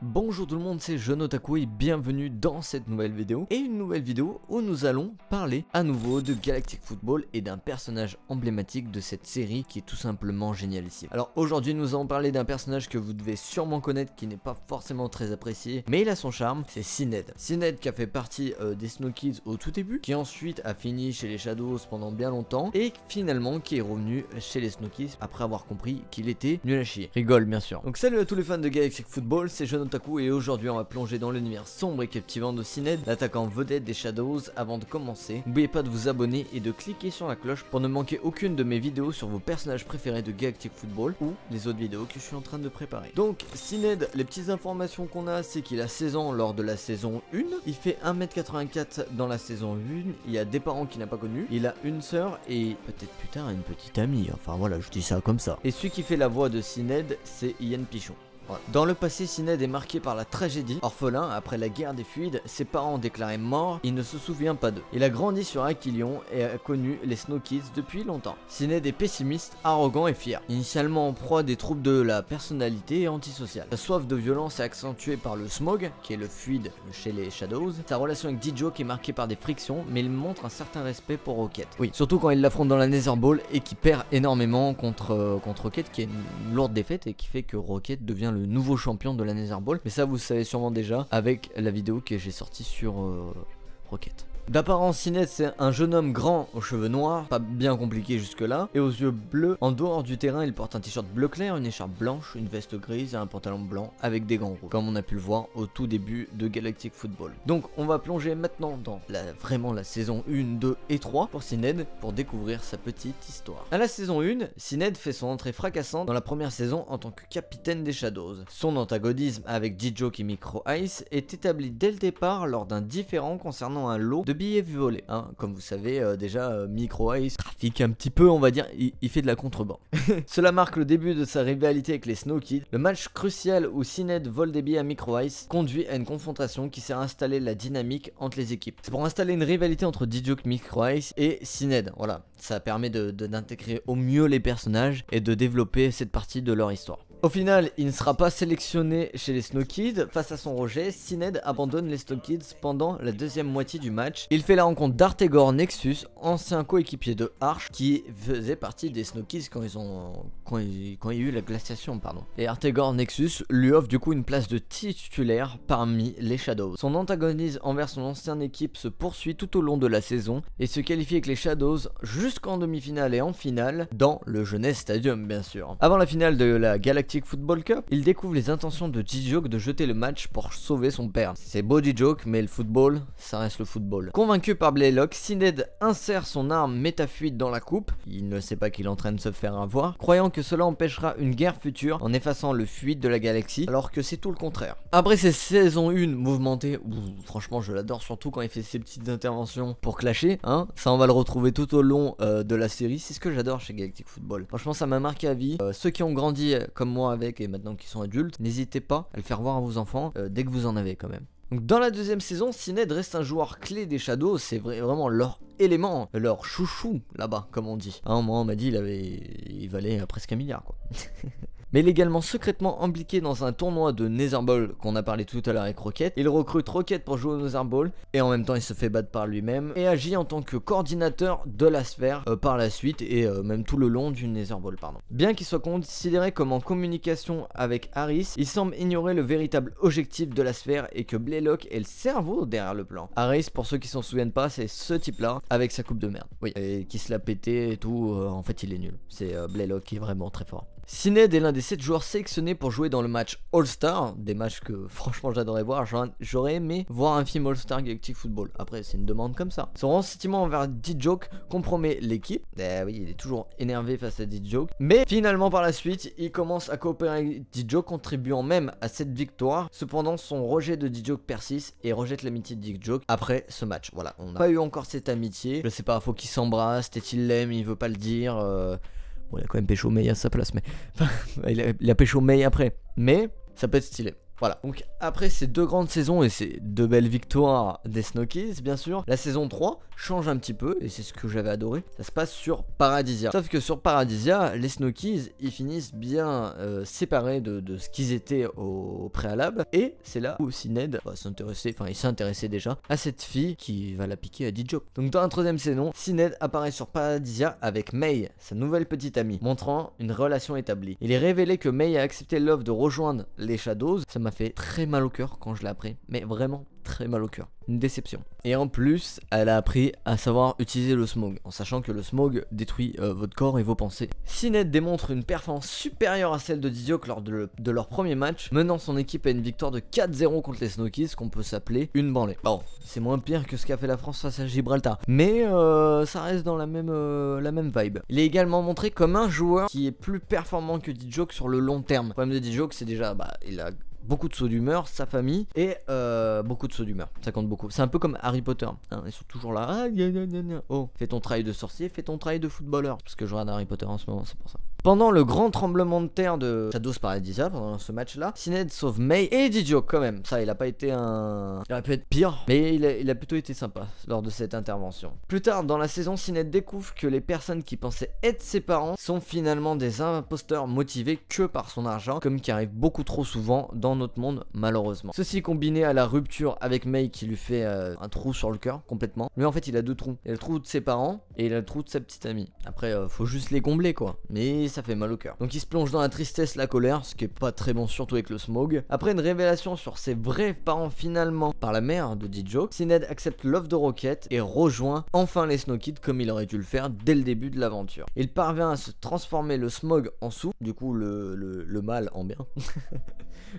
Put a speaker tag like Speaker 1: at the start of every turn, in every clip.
Speaker 1: Bonjour tout le monde, c'est Jeune-Otaku et bienvenue dans cette nouvelle vidéo. Et une nouvelle vidéo où nous allons parler à nouveau de Galactic Football et d'un personnage emblématique de cette série qui est tout simplement génialissime. Alors aujourd'hui nous allons parler d'un personnage que vous devez sûrement connaître, qui n'est pas forcément très apprécié, mais il a son charme, c'est Sinéad. Sinéad qui a fait partie des Snow Kids au tout début, qui ensuite a fini chez les Shadows pendant bien longtemps, et finalement qui est revenu chez les Snow Kids après avoir compris qu'il était nul à chier. Rigole bien sûr. Donc salut à tous les fans de Galactic Football, c'est Jeune-Otaku et aujourd'hui on va plonger dans l'univers sombre et captivant de Sinéad, l'attaquant vedette des Shadows. Avant de commencer, n'oubliez pas de vous abonner et de cliquer sur la cloche pour ne manquer aucune de mes vidéos sur vos personnages préférés de Galactic Football ou les autres vidéos que je suis en train de préparer. Donc Sinéad, les petites informations qu'on a, c'est qu'il a 16 ans lors de la saison 1, il fait 1m84 dans la saison 1, il a des parents qu'il n'a pas connus, il a une sœur et peut-être plus tard une petite amie, enfin voilà, je dis ça comme ça. Et celui qui fait la voix de Sinéad, c'est Ian Pichon. Dans le passé, Sinéad est marqué par la tragédie. Orphelin, après la guerre des Fluides, ses parents déclarés morts, il ne se souvient pas d'eux. Il a grandi sur Aquilion et a connu les Snow Kids depuis longtemps. Sinéad est pessimiste, arrogant et fier. Initialement en proie des troubles de la personnalité et antisocial. Sa soif de violence est accentuée par le smog, qui est le fluide chez les Shadows. Sa relation avec D-Joke est marquée par des frictions, mais il montre un certain respect pour Rocket. Oui, surtout quand il l'affronte dans la Nether Ball et qui perd énormément contre Rocket, qui est une lourde défaite et qui fait que Rocket devient le nouveau champion de la Nether Ball, mais ça vous savez sûrement déjà avec la vidéo que j'ai sortie sur Rocket. D'apparence, Sinéad c'est un jeune homme grand aux cheveux noirs, pas bien compliqué jusque là, et aux yeux bleus. En dehors du terrain, il porte un t-shirt bleu clair, une écharpe blanche, une veste grise et un pantalon blanc avec des gants rouges, comme on a pu le voir au tout début de Galactic Football. Donc on va plonger maintenant dans vraiment la saison 1, 2 et 3 pour Sinéad pour découvrir sa petite histoire. À la saison 1, Sinéad fait son entrée fracassante dans la première saison en tant que capitaine des Shadows. Son antagonisme avec D-Joke et Micro Ice est établi dès le départ lors d'un différend concernant un lot de billets volés, hein. Comme vous savez déjà, Micro Ice trafique un petit peu, on va dire, il fait de la contrebande. Cela marque le début de sa rivalité avec les Snow Kids. Le match crucial où Sinéad vole des billets à Micro Ice conduit à une confrontation qui sert à installer la dynamique entre les équipes. C'est pour installer une rivalité entre D-Joke, Micro Ice et Sinéad. Voilà, ça permet d'intégrer au mieux les personnages et de développer cette partie de leur histoire. Au final, il ne sera pas sélectionné chez les Snow Kids. Face à son rejet, Sinéad abandonne les Snow Kids pendant la deuxième moitié du match. Il fait la rencontre d'Artegor Nexus, ancien coéquipier de Arch, qui faisait partie des Snow Kids quand il y a eu la glaciation, pardon. Et Artegor Nexus lui offre du coup une place de titulaire parmi les Shadows. Son antagonisme envers son ancienne équipe se poursuit tout au long de la saison et se qualifie avec les Shadows jusqu'en demi-finale et en finale dans le Jeunesse Stadium bien sûr. Avant la finale de la Galactic Football Cup, il découvre les intentions de D-Joke de jeter le match pour sauver son père. C'est beau D-Joke, mais le football, ça reste le football. Convaincu par Blaylock, Sinéad insère son arme métafuite dans la coupe. Il ne sait pas qu'il est en train de se faire avoir, croyant que cela empêchera une guerre future en effaçant le fluide de la galaxie, alors que c'est tout le contraire. Après ces saisons 1 mouvementées, franchement je l'adore, surtout quand il fait ses petites interventions pour clasher, hein. Ça on va le retrouver tout au long de la série, c'est ce que j'adore chez Galactic Football. Franchement ça m'a marqué à vie. Ceux qui ont grandi comme moi avec et maintenant qui sont adultes, n'hésitez pas à le faire voir à vos enfants dès que vous en avez quand même. Donc dans la deuxième saison, Sinéad reste un joueur clé des Shadows, c'est vraiment leur élément, leur chouchou là-bas comme on dit. Hein, moi on m'a dit il valait presque 1 milliard quoi. Mais il est également secrètement impliqué dans un tournoi de Nether Ball qu'on a parlé tout à l'heure avec Rocket. Il recrute Rocket pour jouer au Nether Ball et en même temps il se fait battre par lui-même et agit en tant que coordinateur de la sphère par la suite et même tout le long du Nether Ball pardon. Bien qu'il soit considéré comme en communication avec Harris, il semble ignorer le véritable objectif de la sphère et que Blaylock est le cerveau derrière le plan. Harris, pour ceux qui s'en souviennent pas, c'est ce type là avec sa coupe de merde. Oui, et qui se l'a pété et tout, en fait il est nul. C'est Blaylock qui est vraiment très fort. Sinéad est l'un des 7 joueurs sélectionnés pour jouer dans le match All-Star, des matchs que franchement j'adorais voir. J'aurais aimé voir un film All-Star Galactic Football. Après c'est une demande comme ça. Son ressentiment envers D-Joke compromet l'équipe. Oui, il est toujours énervé face à D-Joke. Mais finalement par la suite, il commence à coopérer avec D-Joke, contribuant même à cette victoire. Cependant son rejet de D-Joke persiste et rejette l'amitié de D-Joke après ce match. Voilà, on n'a pas eu encore cette amitié. Je sais pas, faut qu'ils s'embrassent, peut-être il l'aime, il veut pas le dire. Bon, il a quand même pécho Mei à sa place, mais enfin, il a pécho Mei après. Mais ça peut être stylé. Voilà, donc après ces 2 grandes saisons et ces 2 belles victoires des Snokies, bien sûr, la saison 3 change un petit peu, et c'est ce que j'avais adoré. Ça se passe sur Paradisia. Sauf que sur Paradisia, les Snokies, ils finissent bien séparés de ce qu'ils étaient au préalable, et c'est là où Sinéad va s'intéresser, enfin il s'intéressait déjà à cette fille qui va la piquer à D-Joke. Donc dans la 3ème saison, Sinéad apparaît sur Paradisia avec May, sa nouvelle petite amie, montrant une relation établie. Il est révélé que May a accepté l'offre de rejoindre les Shadows. Ça m'a fait très mal au cœur quand je l'ai appris, mais vraiment très mal au cœur, une déception. Et en plus, elle a appris à savoir utiliser le smog, en sachant que le smog détruit votre corps et vos pensées. Sinéad démontre une performance supérieure à celle de D-Joke lors de leur premier match, menant son équipe à une victoire de 4-0 contre les Snokies, qu'on peut s'appeler une branlée. Bon, c'est moins pire que ce qu'a fait la France face à Gibraltar, mais ça reste dans la même vibe. Il est également montré comme un joueur qui est plus performant que D-Joke sur le long terme. Le problème de D-Joke, c'est déjà, il a beaucoup de sauts d'humeur, sa famille, et beaucoup de sauts d'humeur, ça compte beaucoup. C'est un peu comme Harry Potter, hein, ils sont toujours là, ah, oh, fais ton travail de sorcier, fais ton travail de footballeur, parce que je regarde Harry Potter en ce moment, c'est pour ça. Pendant le grand tremblement de terre de Shadows Paradisia, pendant ce match-là, Sinéad sauve May et D-Joke quand même. Ça, il a pas été un... Il aurait pu être pire, mais il a plutôt été sympa lors de cette intervention. Plus tard dans la saison, Sinéad découvre que les personnes qui pensaient être ses parents sont finalement des imposteurs motivés que par son argent, comme qui arrive beaucoup trop souvent dans notre monde, malheureusement. Ceci combiné à la rupture avec May qui lui fait un trou sur le cœur, complètement. Lui, en fait, il a 2 trous. Il a le trou de ses parents et il a le trou de sa petite amie. Après, faut juste les combler, quoi. Mais ça fait mal au cœur. Donc il se plonge dans la tristesse, la colère, ce qui est pas très bon, surtout avec le smog. Après une révélation sur ses vrais parents finalement par la mère de D-Joke, Sinéad accepte l'offre de Rocket et rejoint enfin les Snow Kids comme il aurait dû le faire dès le début de l'aventure. Il parvient à se transformer le smog en soupe, du coup le mal en bien.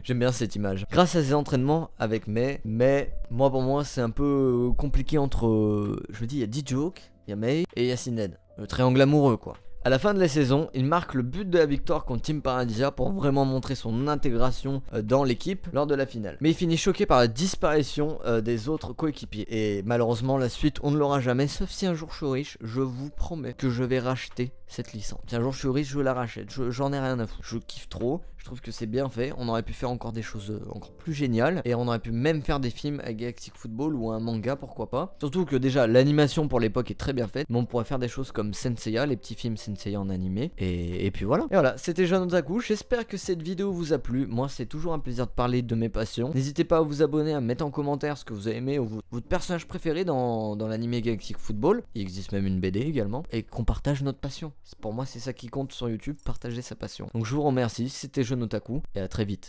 Speaker 1: J'aime bien cette image. Grâce à ses entraînements avec May, mais pour moi c'est un peu compliqué entre, je me dis il y a D-Joke, il y a May et il y a Sinéad. Le triangle amoureux quoi. À la fin de la saison, il marque le but de la victoire contre Team Paradisia pour vraiment montrer son intégration dans l'équipe lors de la finale. Mais il finit choqué par la disparition des autres coéquipiers. Et malheureusement, la suite, on ne l'aura jamais, sauf si un jour je suis riche, je vous promets que je vais racheter cette licence. Si un jour je suis riche, je la rachète, j'en ai rien à foutre. Je kiffe trop, je trouve que c'est bien fait, on aurait pu faire encore des choses encore plus géniales. Et on aurait pu même faire des films avec Galactic Football ou un manga, pourquoi pas. Surtout que déjà, l'animation pour l'époque est très bien faite, mais on pourrait faire des choses comme Senseiya, les petits films Senseiya en animé. Et puis voilà. Et voilà, c'était Jeune Otaku, j'espère que cette vidéo vous a plu. Moi, c'est toujours un plaisir de parler de mes passions. N'hésitez pas à vous abonner, à mettre en commentaire ce que vous avez aimé ou votre personnage préféré dans l'animé Galactic Football. Il existe même une BD également. Et qu'on partage notre passion. Pour moi, c'est ça qui compte sur YouTube, partager sa passion. Donc je vous remercie, c'était Jeune Otaku et à très vite.